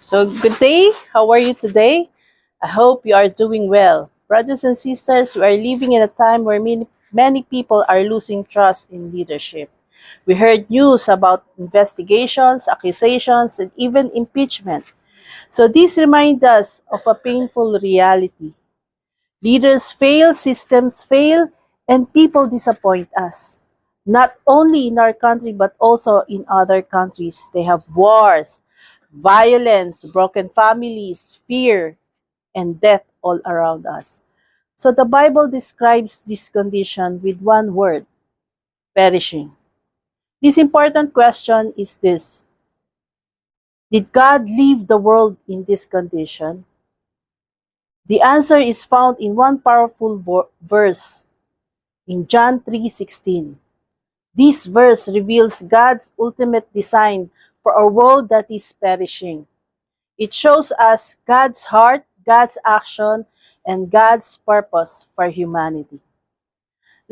So, good day. How are you today? I hope you are doing well. Brothers and sisters, we are living in a time where many people are losing trust in leadership. We heard news about investigations, accusations, and even impeachment. So, this reminds us of a painful reality. Leaders fail, systems fail, and people disappoint us. Not only in our country, but also in other countries. They have wars, violence, broken families, fear, and death all around us. So the Bible describes this condition with one word: perishing. This important question is this: did God leave the world in this condition? The answer is found in one powerful verse in John 3:16. This verse reveals God's ultimate design for a world that is perishing. It shows us God's heart, God's action, and God's purpose for humanity.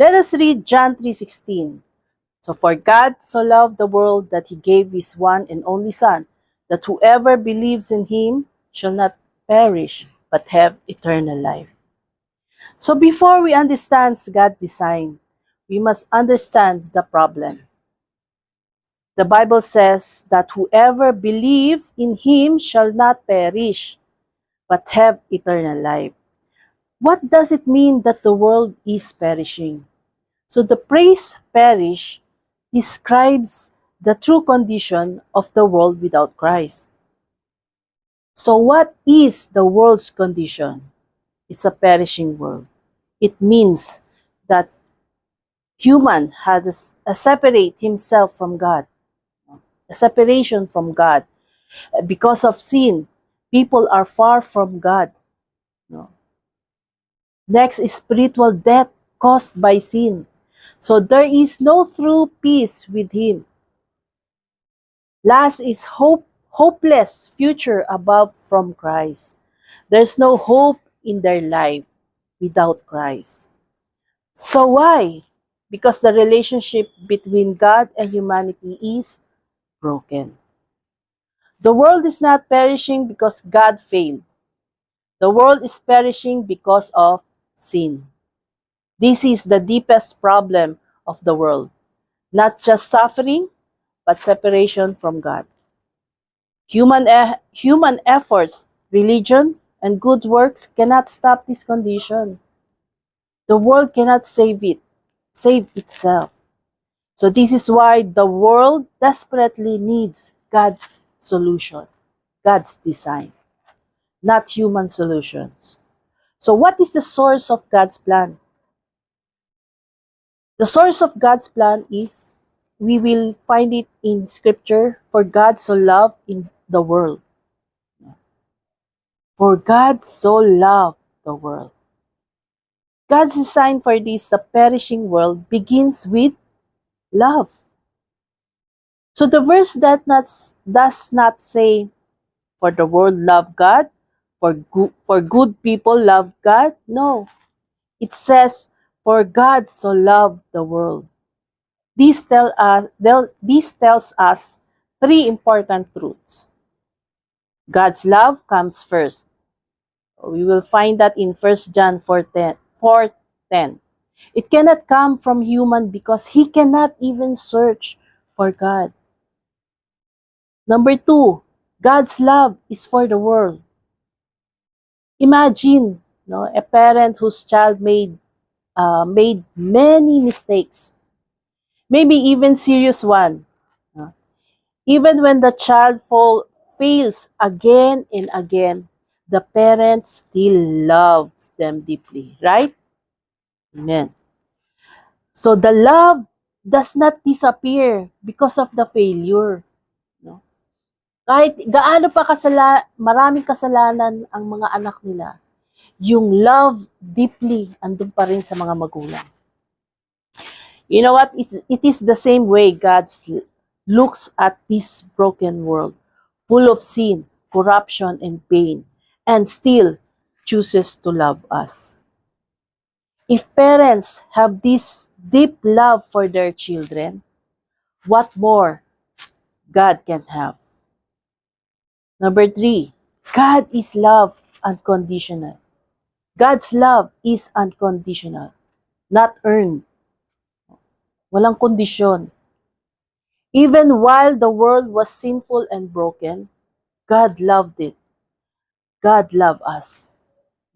Let us read John 3:16. So for God so loved the world that he gave his one and only Son, that whoever believes in him shall not perish, but have eternal life. So before we understand God's design, we must understand the problem. The Bible says that whoever believes in him shall not perish, but have eternal life. What does it mean that the world is perishing? So the phrase perish describes the true condition of the world without Christ. So what is the world's condition? It's a perishing world. It means that human has a separate himself from God, a separation from God. Because of sin, people are far from God. Next is spiritual death caused by sin. So there is no true peace with him. Last is hopeless future above from Christ. There's no hope in their life without Christ. So why? Because the relationship between God and humanity is broken. The world is not perishing because God failed. The world is perishing because of sin. This is the deepest problem of the world. Not just suffering, but separation from God. Human efforts, religion, and good works cannot stop this condition. The world cannot save itself. So this is why the world desperately needs God's solution, God's design, not human solutions. So what is the source of God's plan? The source of God's plan is, we will find it in Scripture, for God so loved in the world. For God so loved the world. God's design for the perishing world begins with love. So the verse does not say, for the world loved God, for good people love God. No. It says, for God so loved the world. This tells us three important truths. God's love comes first. We will find that in 1 John 4:10. It cannot come from human because he cannot even search for God. Number two, God's love is for the world. Imagine, a parent whose child made many mistakes, maybe even serious one. Even when the child fails again and again, the parent still loves them deeply, right? Amen. So the love does not disappear because of the failure. No? Kahit gaano pa maraming kasalanan ang mga anak nila, yung love deeply andun pa rin sa mga magulang. You know what? It is the same way God looks at this broken world, full of sin, corruption, and pain, and still chooses to love us. If parents have this deep love for their children, what more God can have? Number 3, God is love unconditional. God's love is unconditional, not earned. Walang kondisyon. Even while the world was sinful and broken, God loved it. God loved us.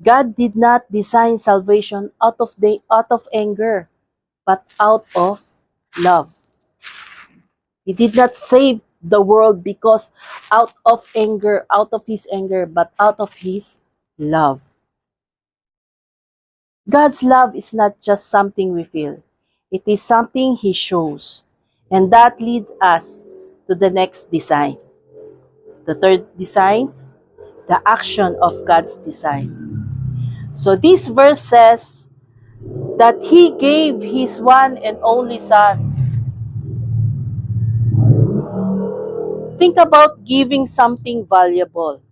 God did not design salvation out of anger, but out of love. He did not save the world because out of his anger, but out of his love. God's love is not just something we feel. It is something he shows. And that leads us to the next design. The third design, the action of God's design. So this verse says that he gave his one and only son. Think about giving something valuable.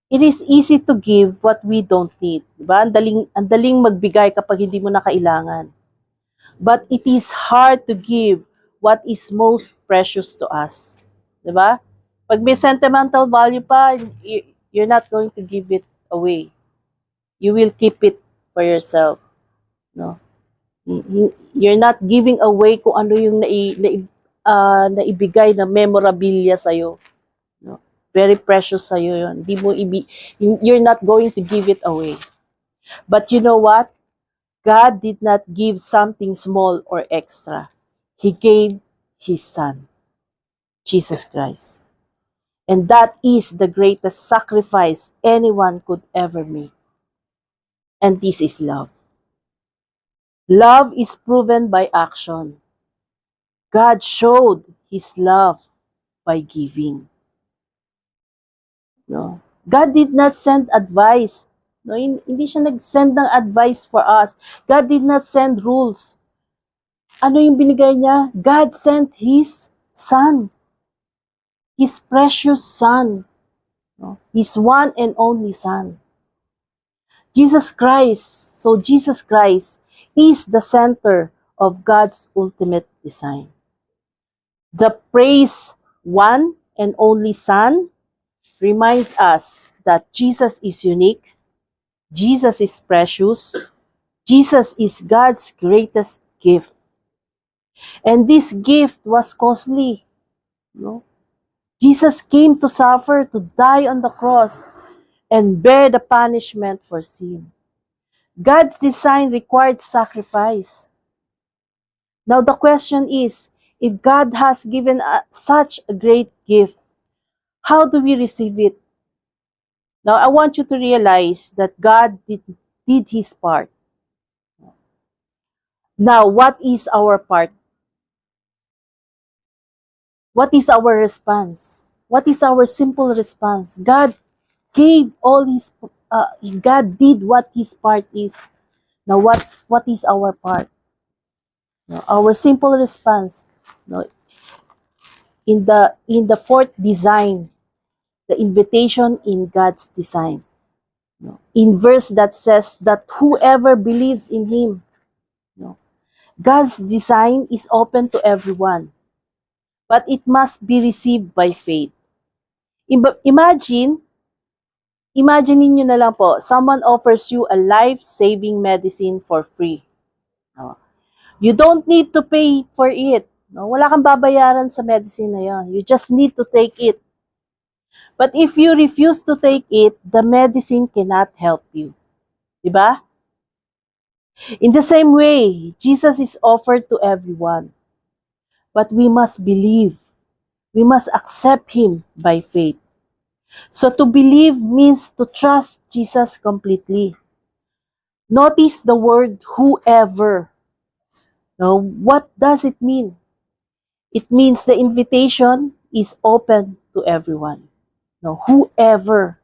It is easy to give what we don't need. Diba? Ang daling magbigay kapag hindi mo na kailangan. But it is hard to give what is most precious to us. Diba? Pag may sentimental value pa, you're not going to give it away. You will keep it for yourself. No? You're not giving away kung ano yung naibigay na memorabilia sa'yo. No? Very precious sa'yo yun. You're not going to give it away. But you know what? God did not give something small or extra. He gave his son, Jesus Christ. And that is the greatest sacrifice anyone could ever make. And this is love. Love is proven by action. God showed his love by giving. No? God did not send advice. No, hindi siya nag-send ng advice for us. God did not send rules. Ano yung binigay niya? God sent his son. His precious son. No? His one and only son. Jesus Christ. So Jesus Christ is the center of God's ultimate design. The praise one and only son reminds us that Jesus is unique, Jesus is precious, Jesus is God's greatest gift. And this gift was costly. No? Jesus came to suffer, to die on the cross, and bear the punishment for sin. God's design required sacrifice. Now the question is, if God has given such a great gift, how do we receive it? Now I want you to realize that God did his part. Now what is our part? What is our response? What is our simple response? God gave all his, God did what his part is. Now what is our part? Now, our simple response, no, in the fourth design, the invitation in God's design. No, in verse that says that whoever believes in him, no, God's design is open to everyone, but it must be received by faith. Imagine niyo na lang po, someone offers you a life-saving medicine for free. No, you don't need to pay for it. No, wala kang babayaran sa medicine na yan. You just need to take it. But if you refuse to take it, the medicine cannot help you. Diba? In the same way, Jesus is offered to everyone. But we must believe. We must accept him by faith. So to believe means to trust Jesus completely. Notice the word whoever. Now, what does it mean? It means the invitation is open to everyone. No, whoever.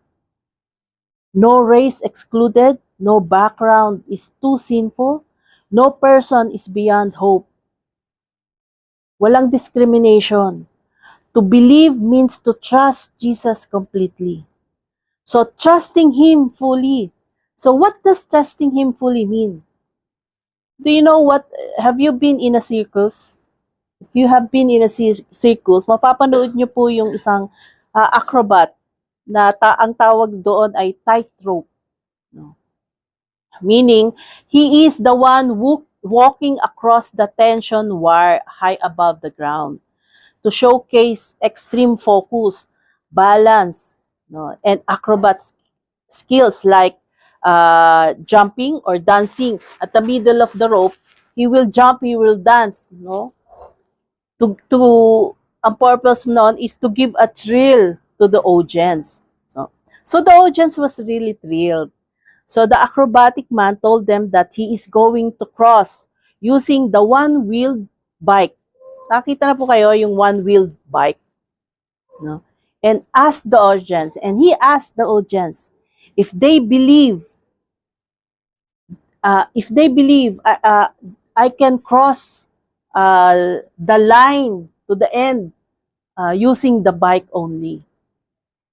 No race excluded, no background is too sinful, no person is beyond hope. Walang discrimination. To believe means to trust Jesus completely. So trusting him fully. So what does trusting him fully mean? Do you know what? Have you been in a circus? If you have been in a circus, mapapanood nyo po yung isang acrobat na ang tawag doon ay tightrope. No? Meaning, he is the one walking across the tension wire high above the ground to showcase extreme focus, balance, no, and acrobat skills like jumping or dancing. At the middle of the rope, he will jump, he will dance, no? To ang purpose noon is to give a thrill to the audience. So the audience was really thrilled. So the acrobatic man told them that he is going to cross using the one-wheeled bike. Nakita na po kayo yung one-wheeled bike, no? And he asked the audience if they believe I can cross the line to the end using the bike only.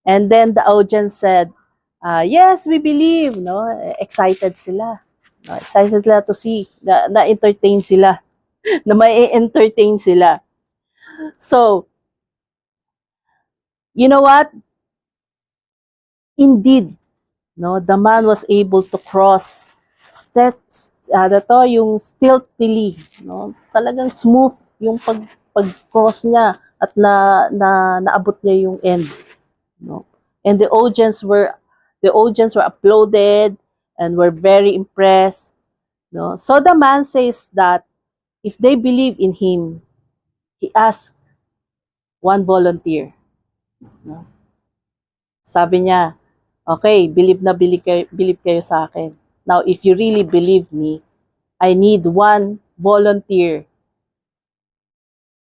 And then the audience said, yes, we believe. No? Excited sila. No? Excited sila to see. Na-entertain sila. Na may entertain sila. So, you know what? Indeed, no, the man was able to cross yung stealthily, no? Talagang smooth yung pag-cross niya at naabot niya yung end, no? And the audience were applauded and were very impressed, no? So the man says that if they believe in him, he asked one volunteer, no? Sabi niya, okay, believe kayo sa akin. Now, if you really believe me, I need one volunteer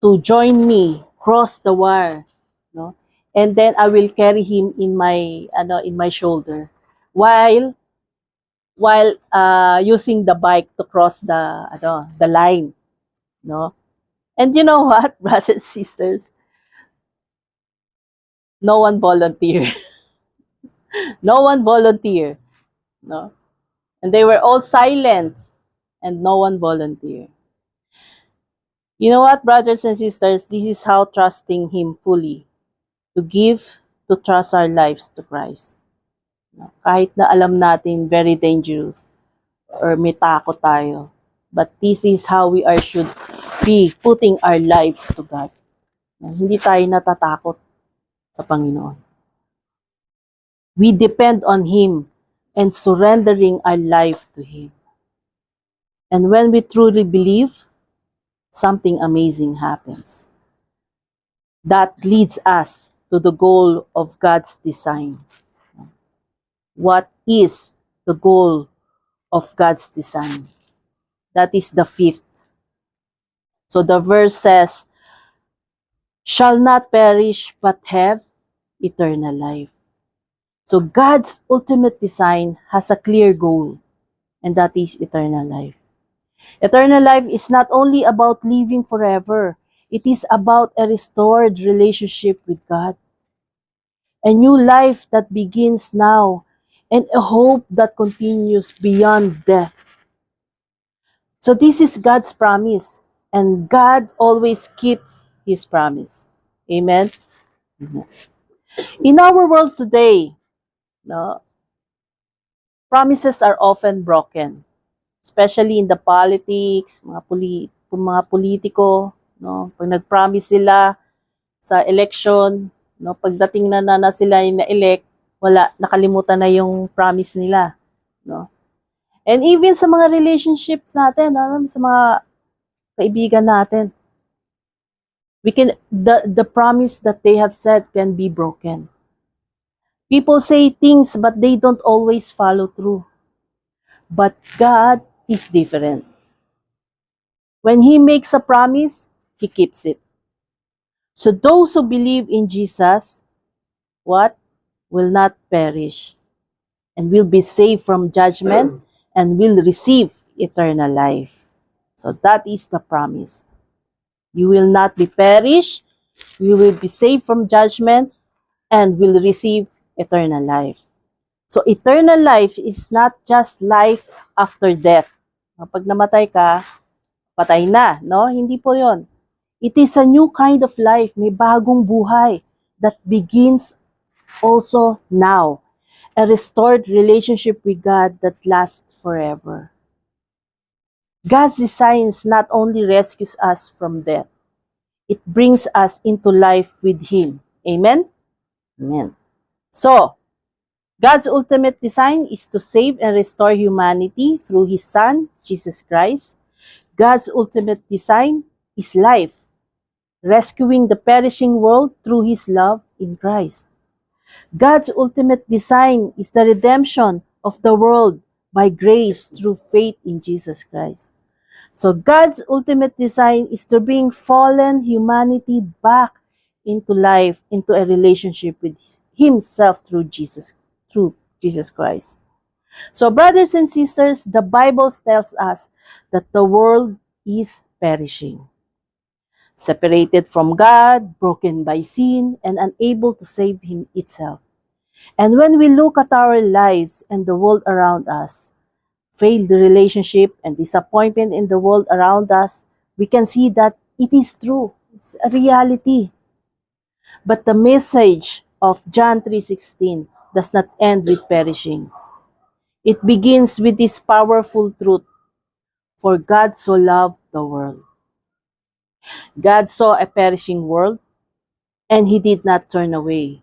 to join me, cross the wire, no? And then I will carry him in my shoulder while using the bike to cross the line, no? And you know what, brothers and sisters? No one volunteered. No one volunteered, no? And they were all silent, and no one volunteered. You know what, brothers and sisters? This is how trusting Him fully, to trust our lives to Christ. No? Kahit na alam natin very dangerous or may takot tayo, but this is how we should be putting our lives to God. No? Hindi tayo natatakot sa Panginoon. We depend on Him and surrendering our life to Him. And when we truly believe, something amazing happens. That leads us to the goal of God's design. What is the goal of God's design? That is the 5th. So the verse says, shall not perish but have eternal life. So God's ultimate design has a clear goal, and that is eternal life. Eternal life is not only about living forever, it is about a restored relationship with God, a new life that begins now, and a hope that continues beyond death. So this is God's promise, and God always keeps His promise. Amen? In our world today, no, promises are often broken, especially in the politics, mga politiko, no, pag nag-promise sila sa election, no, pagdating na sila na-elect, nakalimutan na yung promise nila, no. And even sa mga relationships natin, sa mga kaibigan natin, the promise that they have said can be broken. People say things, but they don't always follow through. But God is different. When He makes a promise, He keeps it. So those who believe in Jesus, will not perish, and will be saved from judgment, and will receive eternal life. So that is the promise. You will not be perished, you will be saved from judgment, and will receive eternal life. So eternal life is not just life after death. Pag namatay ka, patay na, no? Hindi po 'yon. It is a new kind of life, may bagong buhay that begins also now. A restored relationship with God that lasts forever. God's designs not only rescues us from death, it brings us into life with Him. Amen? Amen. So, God's ultimate design is to save and restore humanity through His Son, Jesus Christ. God's ultimate design is life, rescuing the perishing world through His love in Christ. God's ultimate design is the redemption of the world by grace through faith in Jesus Christ. So God's ultimate design is to bring fallen humanity back into life, into a relationship with Himself through Jesus Christ. So brothers and sisters, the Bible tells us that the world is perishing, separated from God, broken by sin, and unable to save Him itself. And when we look at our lives and the world around us, failed relationship and disappointment in the world around us, we can see that it is true. It's a reality. But the message of John 3:16 does not end with perishing. It begins with this powerful truth. For God so loved the world. God saw a perishing world and He did not turn away.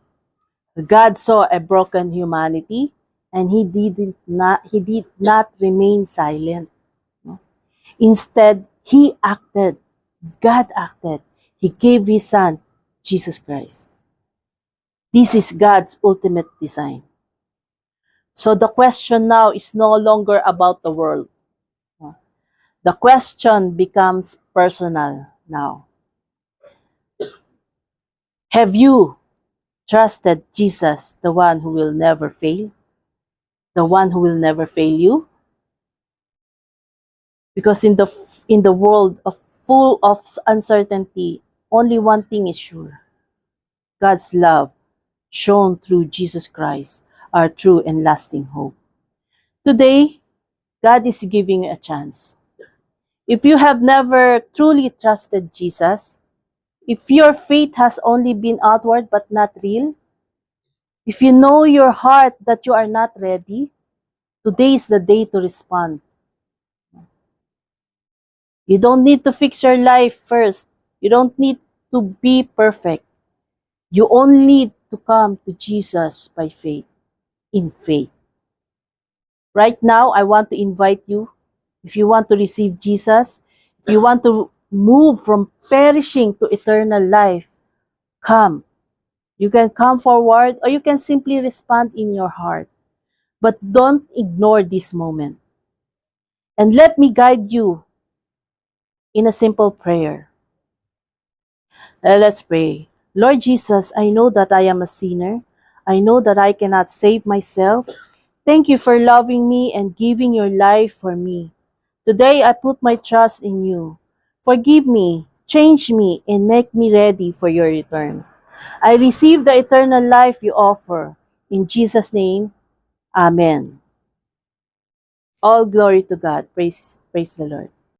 God saw a broken humanity and he did not remain silent. No? Instead, He acted. God acted. He gave His Son, Jesus Christ. This is God's ultimate design. So the question now is no longer about the world. The question becomes personal now. Have you trusted Jesus, the one who will never fail? The one who will never fail you? Because in the world of full of uncertainty, only one thing is sure. God's love shown through Jesus Christ, our true and lasting hope. Today, God is giving you a chance. If you have never truly trusted Jesus, if your faith has only been outward but not real, if you know your heart that you are not ready, today is the day to respond. You don't need to fix your life first. You don't need to be perfect. You only need to come to Jesus by faith, in faith. Right now, I want to invite you, if you want to receive Jesus, if you want to move from perishing to eternal life, come. You can come forward or you can simply respond in your heart. But don't ignore this moment. And let me guide you in a simple prayer. Let's pray. Lord Jesus, I know that I am a sinner. I know that I cannot save myself. Thank you for loving me and giving your life for me. Today I put my trust in you. Forgive me, change me, and make me ready for your return. I receive the eternal life you offer. In Jesus' name, Amen. All glory to God. Praise the Lord.